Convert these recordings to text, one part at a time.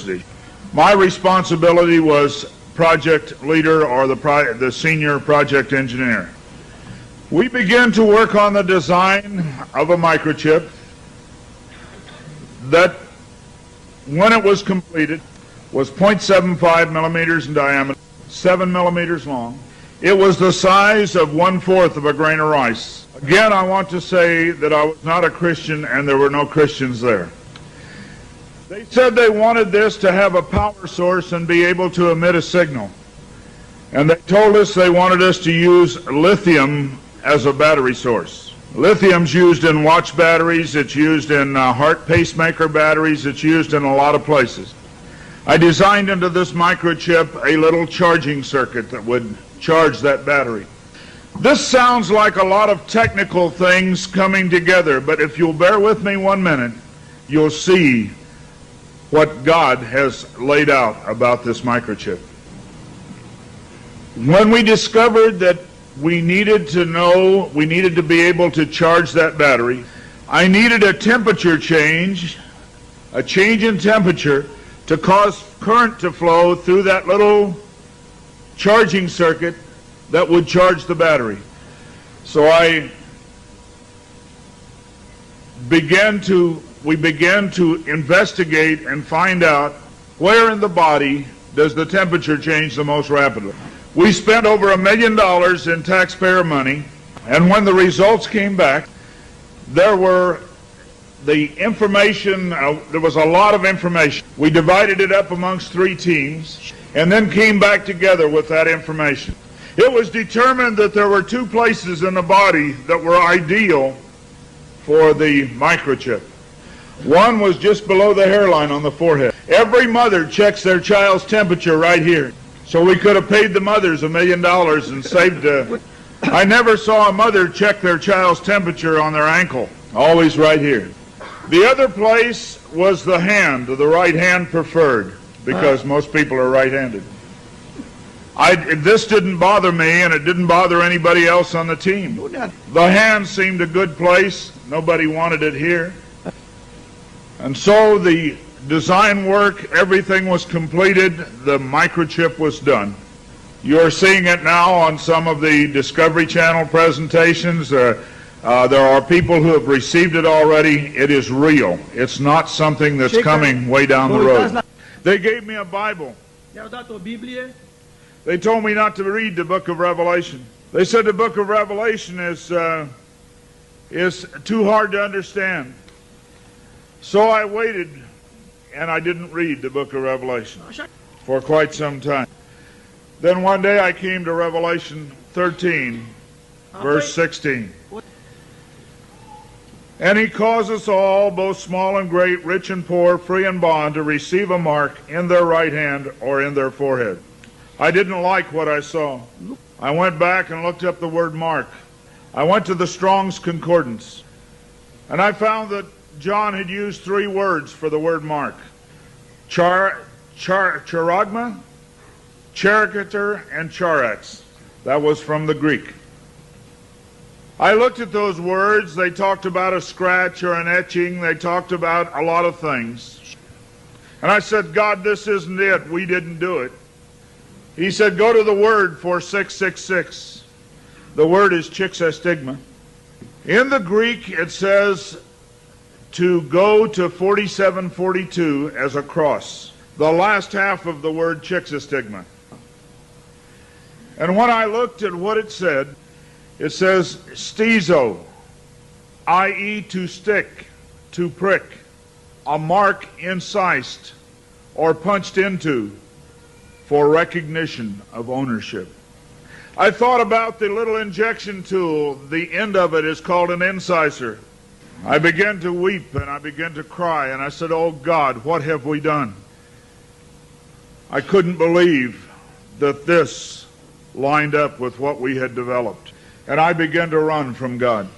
University. My responsibility was project leader, or the senior project engineer. We began to work on the design of a microchip that, when it was completed, was 0.75 millimeters in diameter, 7 millimeters long. It was the size of 1/4 of a grain of rice. Again, I want to say that I was not a Christian, and there were no Christians there. They said they wanted this to have a power source and be able to emit a signal. And they told us they wanted us to use lithium as a battery source. Lithium's used in watch batteries, it's used in heart pacemaker batteries, it's used in a lot of places. I designed into this microchip a little charging circuit that would charge that battery. This sounds like a lot of technical things coming together, but if you'll bear with me 1 minute, you'll see what God has laid out about this microchip. When we discovered that we needed to be able to charge that battery, I needed a temperature change, a change in temperature, to cause current to flow through that little charging circuit that would charge the battery. So we began to investigate and find out where in the body does the temperature change the most rapidly. We spent over $1 million in taxpayer money, and when the results came back, there was a lot of information. We divided it up amongst 3 teams and then came back together with that information. It was determined that there were 2 places in the body that were ideal for the microchip. One was just below the hairline on the forehead. Every mother checks their child's temperature right here. So we could have paid the mothers $1 million and saved. I never saw a mother check their child's temperature on their ankle. Always right here. The other place was the hand, the right hand preferred, because most people are right-handed. This didn't bother me, and it didn't bother anybody else on the team. The hand seemed a good place. Nobody wanted it here. And so the design work, everything was completed. The microchip was done. You're seeing it now on some of the Discovery Channel presentations. There are people who have received it already. It is real. It's not something that's coming way down the road. They gave me a Bible. They told me not to read the book of Revelation. They said the book of Revelation is too hard to understand. So I waited, and I didn't read the book of Revelation for quite some time. Then one day I came to Revelation 13, verse 16. And he caused us all, both small and great, rich and poor, free and bond, to receive a mark in their right hand or in their forehead. I didn't like what I saw. I went back and looked up the word mark. I went to the Strong's Concordance, and I found that John had used 3 words for the word mark. Charagma, charicature, and charax. That was from the Greek. I looked at those words. They talked about a scratch or an etching. They talked about a lot of things. And I said, God, this isn't it. We didn't do it. He said, go to the word for 666. The word is chixastigma. In the Greek, it says to go to 4742 as a cross. The last half of the word chixastigma. And when I looked at what it says stizo, i.e. to stick, to prick, a mark incised or punched into for recognition of ownership. I thought about the little injection tool. The end of it is called an incisor. I began to weep and I began to cry, and I said, oh God, what have we done? I couldn't believe that this lined up with what we had developed. And I began to run from God.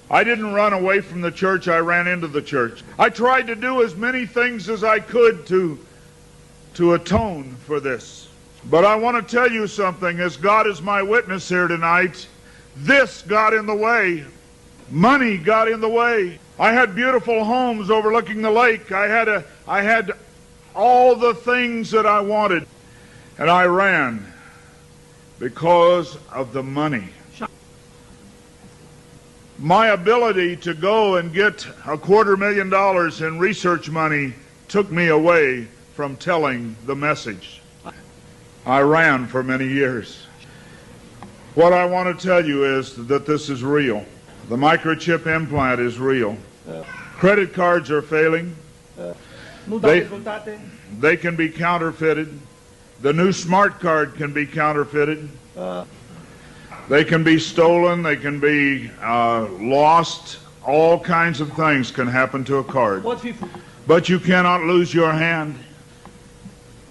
I didn't run away from the church, I ran into the church. I tried to do as many things as I could to atone for this. But I want to tell you something, as God is my witness here tonight, this got in the way. Money got in the way. I had beautiful homes overlooking the lake. I had all the things that I wanted. And I ran because of the money. My ability to go and get $250,000 in research money took me away from telling the message. I ran for many years. What I want to tell you is that this is real. The microchip implant is real. Credit cards are failing. They can be counterfeited. The new smart card can be counterfeited. They can be stolen. They can be lost. All kinds of things can happen to a card. But you cannot lose your hand.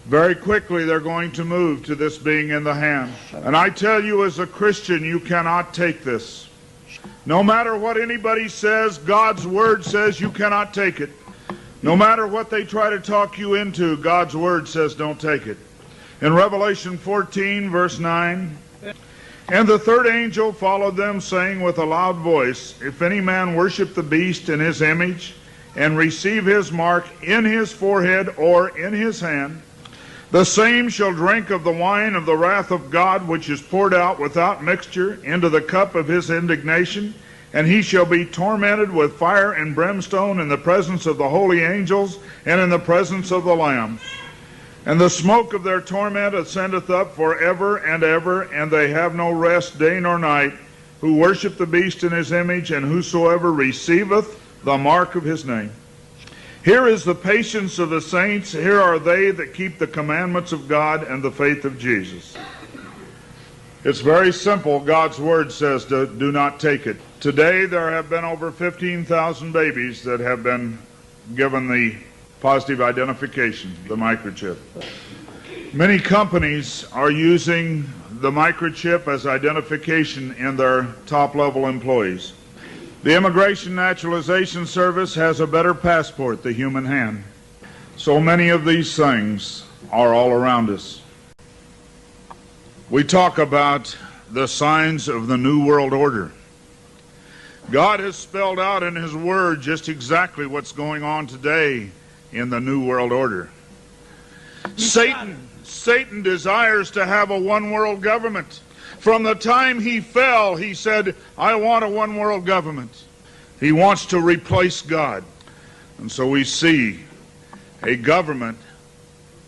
Very quickly they're going to move to this being in the hand. And I tell you, as a Christian, you cannot take this. No matter what anybody says, God's word says you cannot take it. No matter what they try to talk you into, God's word says don't take it. In Revelation 14, verse 9, and the third angel followed them, saying with a loud voice, if any man worship the beast in his image, and receive his mark in his forehead or in his hand, the same shall drink of the wine of the wrath of God, which is poured out without mixture into the cup of his indignation, and he shall be tormented with fire and brimstone in the presence of the holy angels and in the presence of the Lamb. And the smoke of their torment ascendeth up forever and ever, and they have no rest day nor night, who worship the beast in his image, and whosoever receiveth the mark of his name. Here is the patience of the saints. Here are they that keep the commandments of God and the faith of Jesus. It's very simple. God's word says do not take it. Today there have been over 15,000 babies that have been given the positive identification, the microchip. Many companies are using the microchip as identification in their top-level employees. The Immigration Naturalization Service has a better passport, the human hand. So many of these things are all around us. We talk about the signs of the New World Order. God has spelled out in His Word just exactly what's going on today in the New World Order. Satan desires to have a one-world government. From the time he fell, he said, I want a one-world government. He wants to replace God. And so we see a government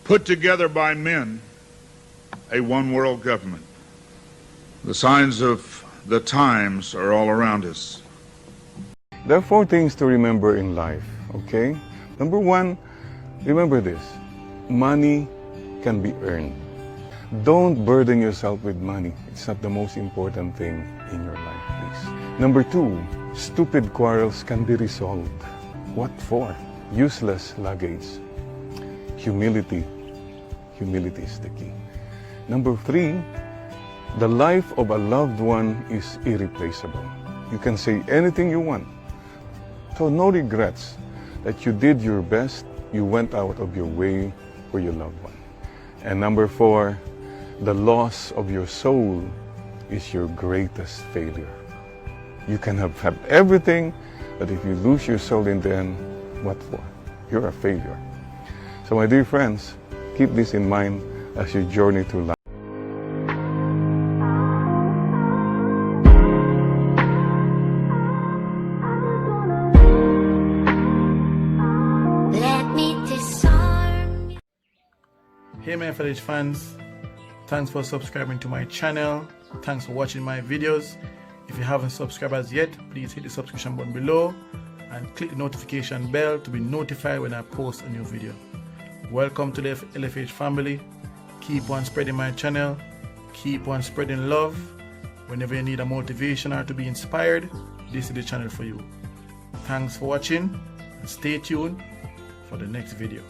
put together by men, a one-world government. The signs of the times are all around us. There are 4 things to remember in life, okay? Number 1, remember this. Money can be earned. Don't burden yourself with money. It's not the most important thing in your life, please. Number 2, stupid quarrels can be resolved. What for? Useless luggage. Humility. Humility is the key. Number 3, the life of a loved one is irreplaceable. You can say anything you want. So no regrets that you did your best, you went out of your way for your loved one. And number 4, the loss of your soul is your greatest failure. You can have everything, but if you lose your soul in the end, what for? You're a failure. So my dear friends, keep this in mind as you journey through life. Hey my FLH fans, thanks for subscribing to my channel, thanks for watching my videos. If you haven't subscribed as yet, please hit the subscription button below and click the notification bell to be notified when I post a new video. Welcome to the LFH family. Keep on spreading my channel, keep on spreading love. Whenever you need a motivation or to be inspired, this is the channel for you. Thanks for watching and stay tuned for the next video.